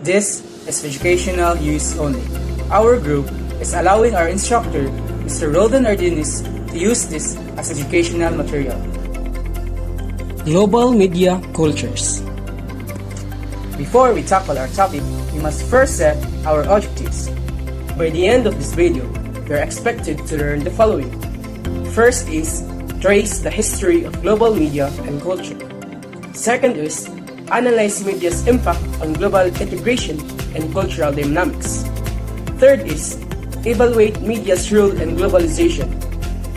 This is educational use only. Our group is allowing our instructor, Mr. Roldan Ardinis, to use this as educational material. Global media cultures. Before we tackle our topic, we must first set our objectives. By the end of this video, we are expected to learn the following. First is trace the history of global media and culture. Second is analyze media's impact on global integration and cultural dynamics. Third is evaluate media's role in globalization.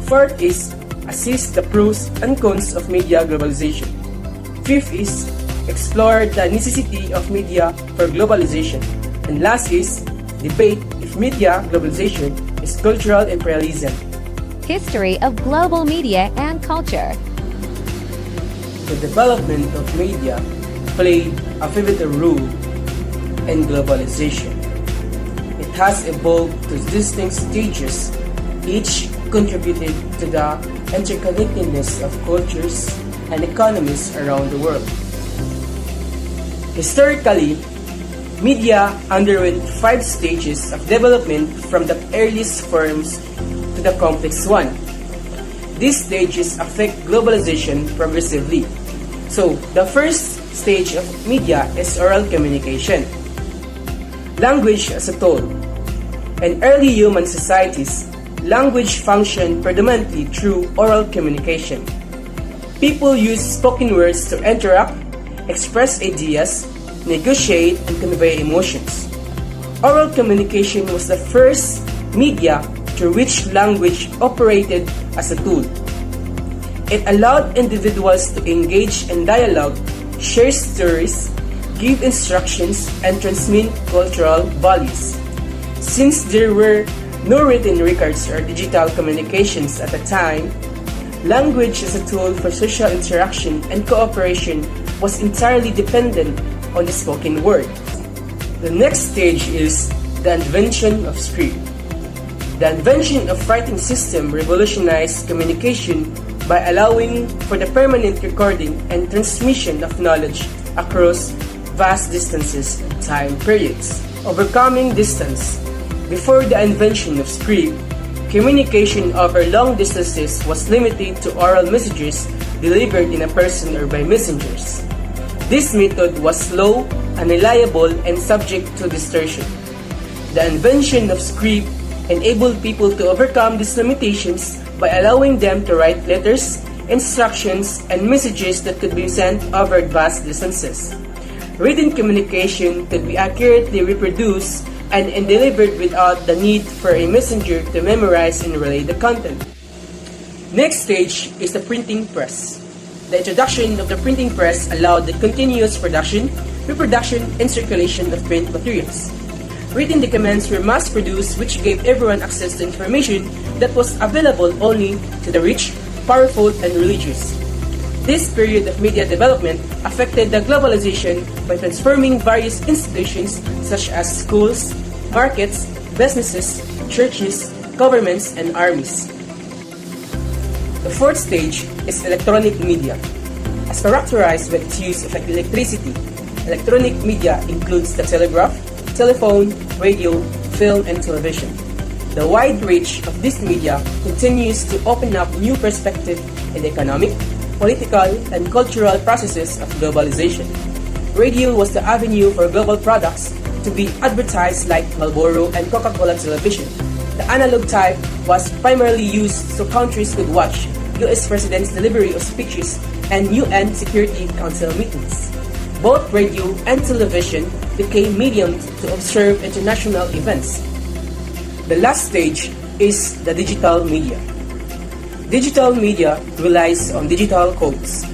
Fourth is assess the pros and cons of media globalization. Fifth is explore the necessity of media for globalization. And last is debate if media globalization is cultural imperialism. History of global media and culture. The development of media played a pivotal role in globalization. It has evolved to distinct stages, each contributed to the interconnectedness of cultures and economies around the world. Historically, media underwent 5 stages of development from the earliest forms to the complex one. These stages affect globalization progressively. So, the first stage of media is oral communication. Language as a tool. In early human societies, language functioned predominantly through oral communication. People used spoken words to interact, express ideas, negotiate, and convey emotions. Oral communication was the first media through which language operated as a tool. It allowed individuals to engage in dialogue, share stories, give instructions, and transmit cultural values. Since there were no written records or digital communications at the time, language as a tool for social interaction and cooperation was entirely dependent on the spoken word. The next stage is the invention of script. The invention of writing system revolutionized communication by allowing for the permanent recording and transmission of knowledge across vast distances and time periods. Overcoming distance. Before the invention of script, communication over long distances was limited to oral messages delivered in person or by messengers. This method was slow, unreliable, and subject to distortion. The invention of script enabled people to overcome these limitations by allowing them to write letters, instructions, and messages that could be sent over vast distances. Written communication could be accurately reproduced and delivered without the need for a messenger to memorize and relay the content. Next stage is the printing press. The introduction of the printing press allowed the continuous production, reproduction, and circulation of print materials. Written documents were mass-produced, which gave everyone access to information that was available only to the rich, powerful, and religious. This period of media development affected the globalization by transforming various institutions such as schools, markets, businesses, churches, governments, and armies. The fourth stage is electronic media. As characterized by its use of electricity, electronic media includes the telegraph, telephone, radio, film, and television. The wide reach of this media continues to open up new perspectives in the economic, political, and cultural processes of globalization. Radio was the avenue for global products to be advertised like Marlboro and Coca-Cola television. The analog type was primarily used so countries could watch US President's delivery of speeches and UN Security Council meetings. Both radio and television became mediums to observe international events. The last stage is the digital media. Digital media relies on digital codes.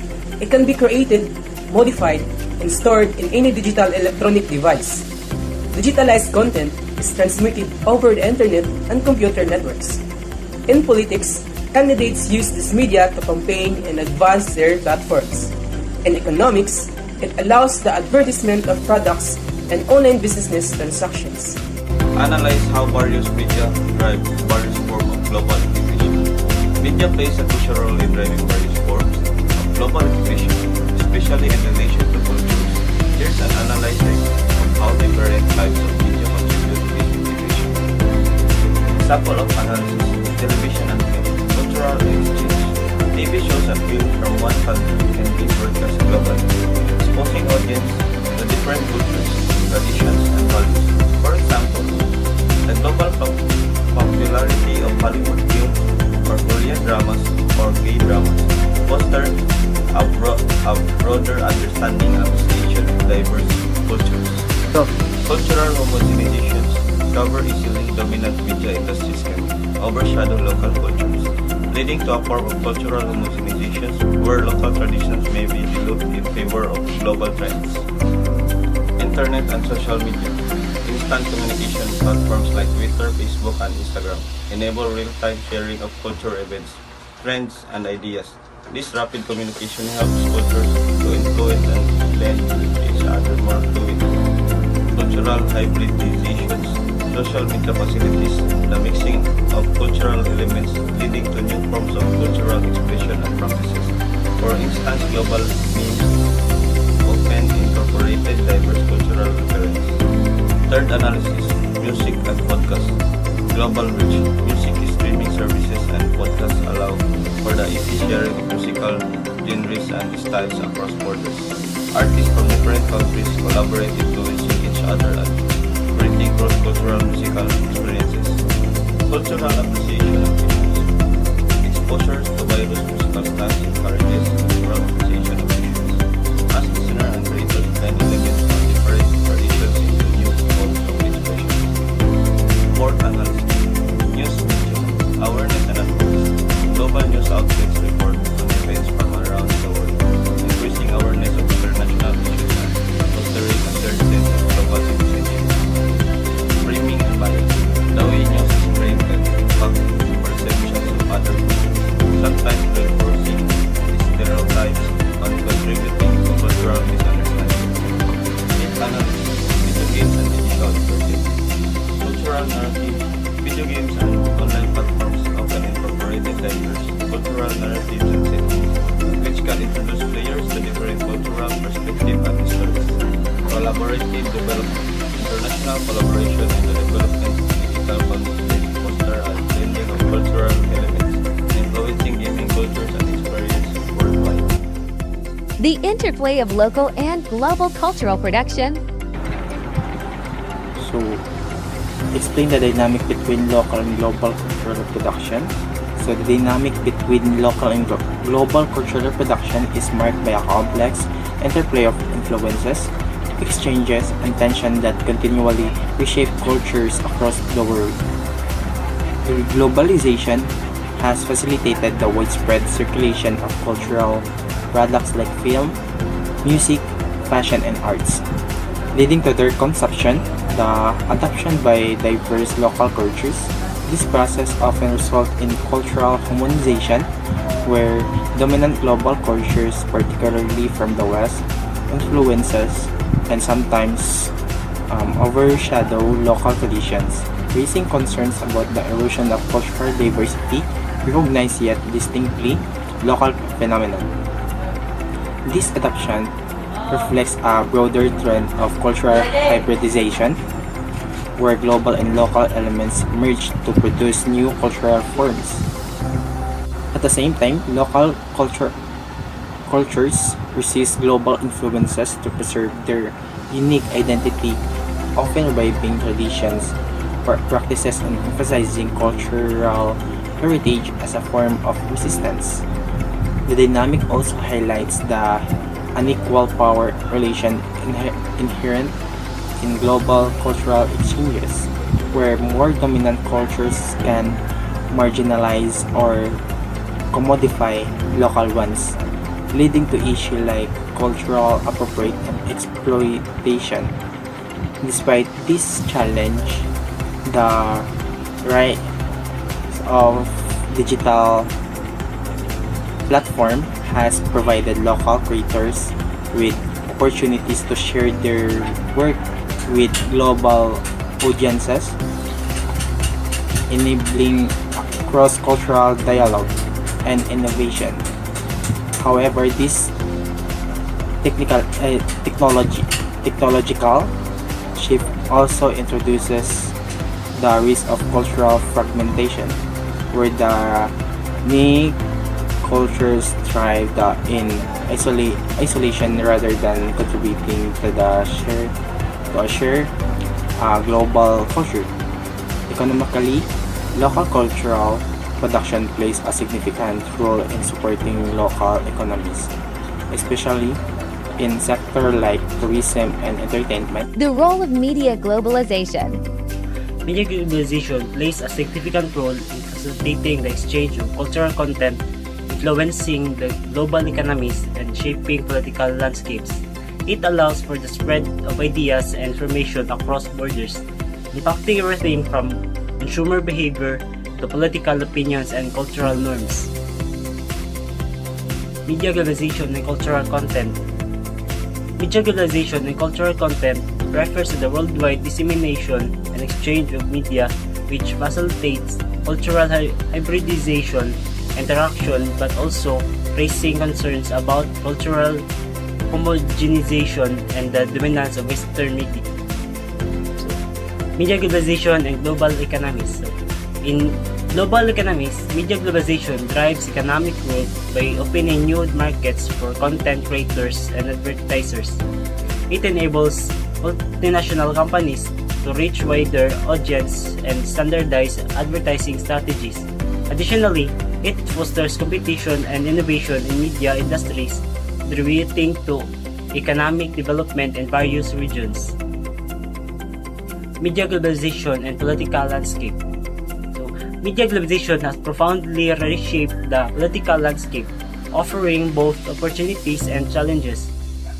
It can be created, modified, and stored in any digital electronic device. Digitalized content is transmitted over the internet and computer networks. In politics, candidates use this media to campaign and advance their platforms. In economics, it allows the advertisement of products and online business transactions. Analyze how various media drive various forms of global integration. Media plays a crucial role in driving various forms of global integration, especially in relation to cultures. Here's an analysis of how different types of media contribute to this integration. Example of analysis: television and film, cultural exchange. TV shows and film from one country can be broadcast globally, exposing audience to different cultures, traditions, and values. For example, the global popularity of Hollywood films or Korean dramas or K-dramas foster a broader understanding and appreciation of diverse cultures. Cultural homogenizations cover easily dominant media industries can overshadow local cultures, leading to a form of cultural homogenizations where local traditions may be diluted in favor of global trends. Internet and social media. Instant communication platforms like Twitter, Facebook, and Instagram enable real-time sharing of culture events, trends, and ideas. This rapid communication helps cultures to influence and blend with each other more fluidly. Cultural hybridizations. Social media facilities the mixing of cultural elements, leading to new forms of cultural expression and practices. For instance, global memes often incorporated diverse cultural references. Third analysis: music and podcast. Global reach. Music streaming services and podcasts allow for the easy sharing of musical genres and styles across borders. Artists from different countries collaborate, influencing each other and creating cross-cultural musical experiences. Cultural appreciation activities. Exposure to various musical styles encourages cultural appreciation of music. As listener and creators can element from different traditions into new forms of expression. Fourth analysis: news media. Awareness and advocacy. Global news outlets report on events from around the world, increasing awareness of international issues and fostering a shared sense of global citizenship. Framing and bias. The way news is framed can impact perceptions of other groups, sometimes reinforcing stereotypes and contributing to cultural misunderstanding. Fifth analysis: video games and digital entertainment. Cultural narrative. Video games and online platforms often incorporate diverse cultural narratives and settings, which can introduce players to different cultural perspectives and histories. Collaborative development. International collaboration in the development of digital content foster a blending of cultural elements, influencing gaming cultures and experiences worldwide. The interplay of local and global cultural production. So, explain the dynamic between local and global cultural production. So, the dynamic between local and global cultural production is marked by a complex interplay of influences, exchanges, and tension that continually reshape cultures across the world. Globalization has facilitated the widespread circulation of cultural products like film, music, fashion, and arts, leading to their consumption, the adoption by diverse local cultures. This process often results in cultural harmonization, where dominant global cultures, particularly from the West, influences and sometimes overshadow local traditions, raising concerns about the erosion of cultural diversity, recognized yet distinctly local phenomenon. This adoption reflects a broader trend of cultural hybridization, where global and local elements merge to produce new cultural forms. At the same time, local cultures resist global influences to preserve their unique identity, often reviving traditions or practices and emphasizing cultural heritage as a form of resistance. The dynamic also highlights the unequal power relation inherent in global cultural exchanges, where more dominant cultures can marginalize or commodify local ones, leading to issues like cultural appropriation and exploitation. Despite this challenge, the rise of digital platform has provided local creators with opportunities to share their work with global audiences, enabling cross-cultural dialogue and innovation. However, these technological shift also introduces the risk of cultural fragmentation, where the many cultures thrive in isolation rather than contributing to a shared global culture. Economically, local cultural production plays a significant role in supporting local economies, especially in sectors like tourism and entertainment. The role of media globalization. Media globalization plays a significant role in facilitating the exchange of cultural content, influencing the global economies and shaping political landscapes. It allows for the spread of ideas and information across borders, impacting everything from consumer behavior to political opinions and cultural norms. Media globalization and cultural content. Media globalization and cultural content refers to the worldwide dissemination and exchange of media which facilitates cultural hybridization, interaction, but also raising concerns about cultural homogenization and the dominance of Western media. Media globalization and global economies. In global economies, media globalization drives economic growth by opening new markets for content creators and advertisers. It enables multinational companies to reach wider audience and standardize advertising strategies. Additionally, it fosters competition and innovation in media industries, contributing to economic development in various regions. Media globalization and political landscape. Media globalization has profoundly reshaped the political landscape, offering both opportunities and challenges.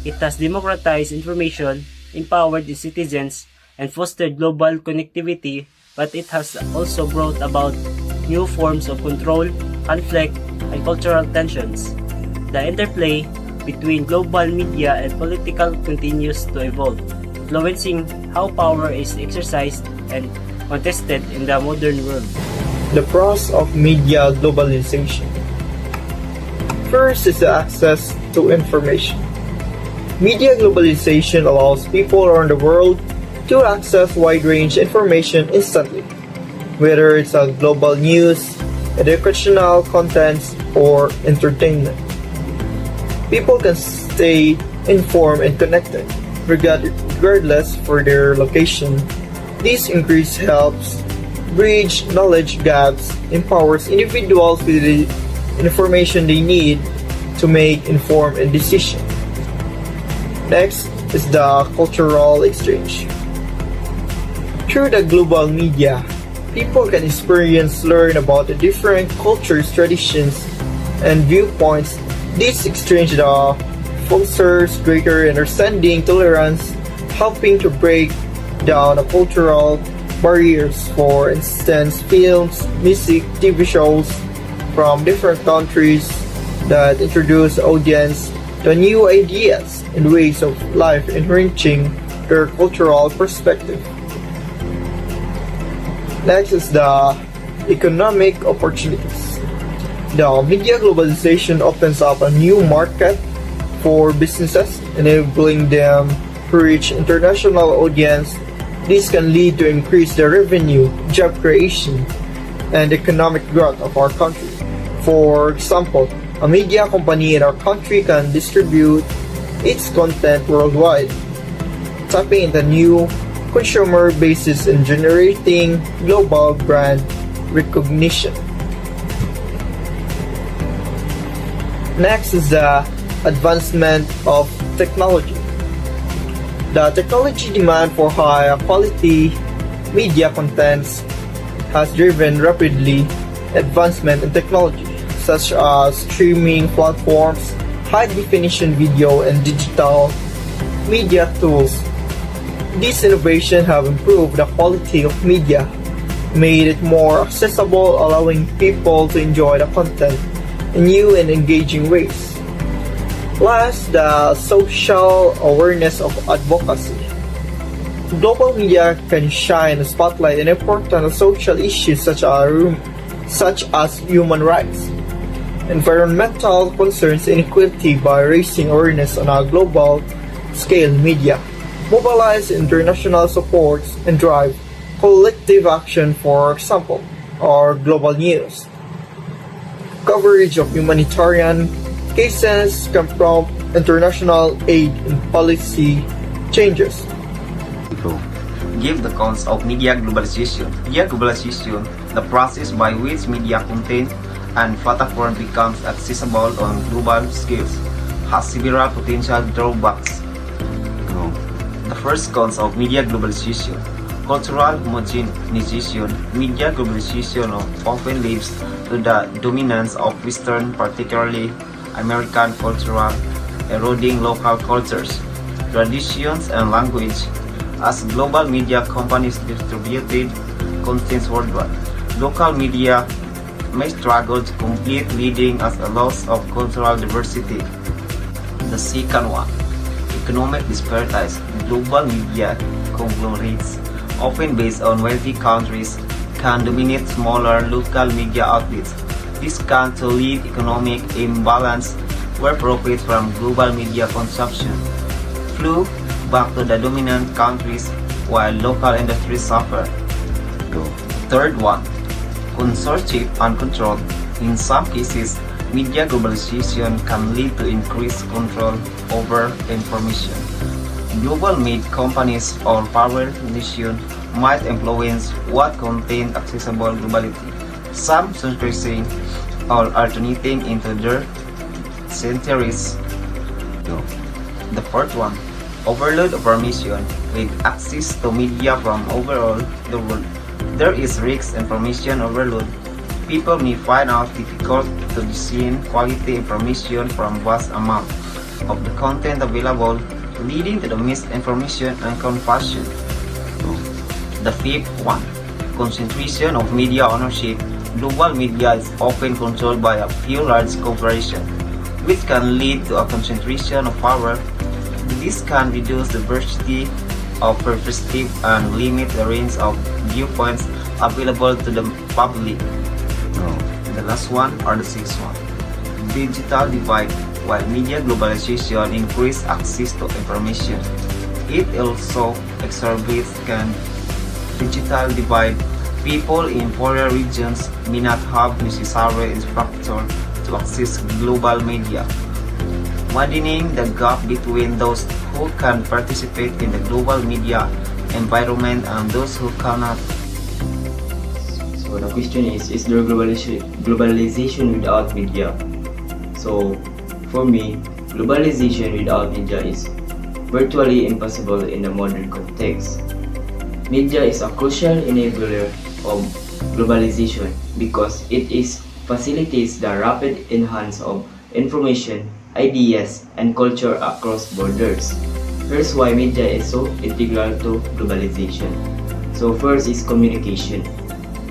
It has democratized information, empowered its citizens, and fostered global connectivity, but it has also brought about new forms of control, conflict, and cultural tensions. The interplay between global media and political continues to evolve, influencing how power is exercised and contested in the modern world. The pros of media globalization. First is the access to information. Media globalization allows people around the world to access wide-range information instantly, whether it's global news, educational contents, or entertainment. People can stay informed and connected, regardless for their location. This increase helps bridge knowledge gaps, empowers individuals with the information they need to make informed decisions. Next is the cultural exchange. Through the global media, people can learn about the different cultures, traditions, and viewpoints. This exchange fosters greater understanding, tolerance, helping to break down the cultural barriers. For instance, films, music, TV shows from different countries that introduce audience to new ideas and ways of life, enriching their cultural perspective. Next is the economic opportunities. The media globalization opens up a new market for businesses, enabling them to reach international audience. This can lead to increase the revenue, job creation, and economic growth of our country. For example, a media company in our country can distribute its content worldwide, tapping into new consumer bases and generating global brand recognition. Next is the advancement of technology. The technology demand for high quality media contents has driven rapidly advancement in technology, such as streaming platforms, high-definition video, and digital media tools. These innovations have improved the quality of media, made it more accessible, allowing people to enjoy the content in new and engaging ways. Last, the social awareness of advocacy. Global media can shine a spotlight on important social issues such as human rights, environmental concerns, and inequality by raising awareness on a global scale. Media mobilize international supports, and drive collective action, for example, or global news. Coverage of humanitarian cases can prompt international aid and policy changes. Give the cause of media globalization. Media globalization, the process by which media content and platform becomes accessible on global scales, has several potential drawbacks. The first cause of media globalization, cultural homogenization. Media globalization often leads to the dominance of Western, particularly American culture, eroding local cultures, traditions, and language. As global media companies distributed content worldwide, local media may struggle to compete, leading as a loss of cultural diversity. The second one, economic disparities. Global media conglomerates, often based on wealthy countries, can dominate smaller local media outlets. This can lead economic imbalance where profits from global media consumption flow back to the dominant countries while local industries suffer. Third one, censorship and control. In some cases, media globalization can lead to increased control over information. Global media companies or power nations might influence what content accessible globally, some suppressing or alternating into their centuries. The fourth one, overload of information. With access to media from overall the world, there is risk information overload. People may find it difficult to discern quality information from vast amounts of the content available, leading to the misinformation and confusion. The fifth one, concentration of media ownership. Global media is often controlled by a few large corporations, which can lead to a concentration of power. This can reduce diversity of perspective and limit the range of viewpoints available to the public. The last one or the sixth one, digital divide. While media globalization increases access to information, it also exacerbates digital divide. People in poorer regions may not have necessary infrastructure to access global media, widening the gap between those who can participate in the global media environment and those who cannot. So the question is there globalization without media? So for me, globalization without media is virtually impossible in the modern context. Media is a crucial enabler of globalization because it facilitates the rapid enhancement of information, ideas, and culture across borders. Here's why media is so integral to globalization. So first is communication.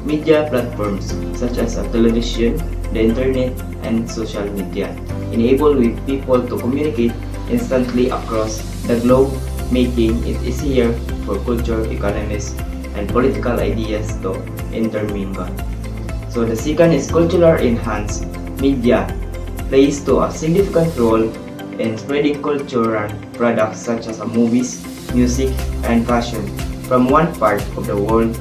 Media platforms such as television, the internet, and social media enable with people to communicate instantly across the globe, making it easier for culture, economies, and political ideas to intermingle. So the second is cultural enhancement. Media plays a significant role in spreading cultural products such as movies, music, and fashion from one part of the world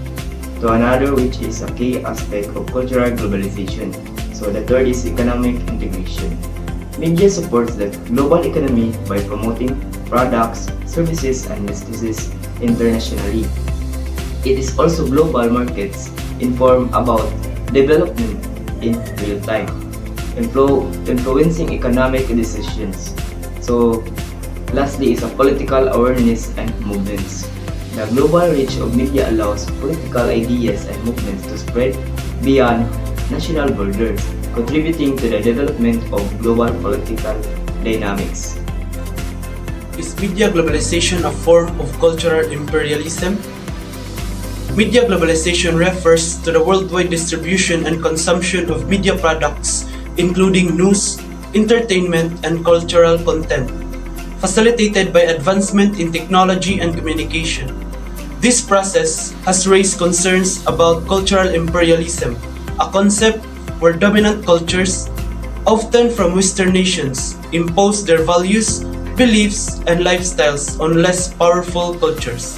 to another, which is a key aspect of cultural globalization. So the third is economic integration. Media supports the global economy by promoting products, services, and businesses internationally. It is also global markets inform about development in real time, influencing economic decisions. So lastly is a political awareness and movements. The global reach of media allows political ideas and movements to spread beyond national borders, contributing to the development of global political dynamics. Is media globalization a form of cultural imperialism? Media globalization refers to the worldwide distribution and consumption of media products, including news, entertainment, and cultural content, facilitated by advancement in technology and communication. This process has raised concerns about cultural imperialism, a concept where dominant cultures, often from Western nations, impose their values, beliefs, and lifestyles on less powerful cultures.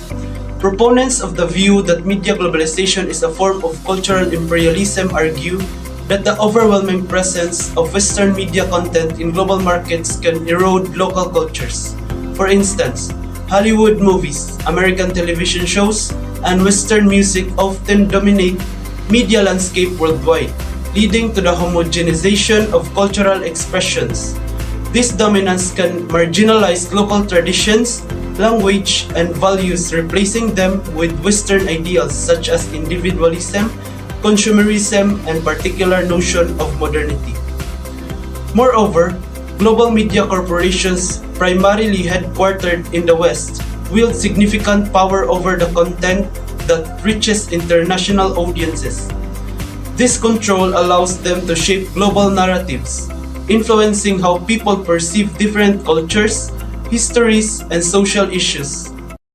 Proponents of the view that media globalization is a form of cultural imperialism argue that the overwhelming presence of Western media content in global markets can erode local cultures. For instance, Hollywood movies, American television shows, and Western music often dominate media landscape worldwide, leading to the homogenization of cultural expressions. This dominance can marginalize local traditions, language, and values, replacing them with Western ideals such as individualism, consumerism, and particular notion of modernity. Moreover, global media corporations, primarily headquartered in the West, wield significant power over the content that reaches international audiences. This control allows them to shape global narratives, influencing how people perceive different cultures, histories, and social issues.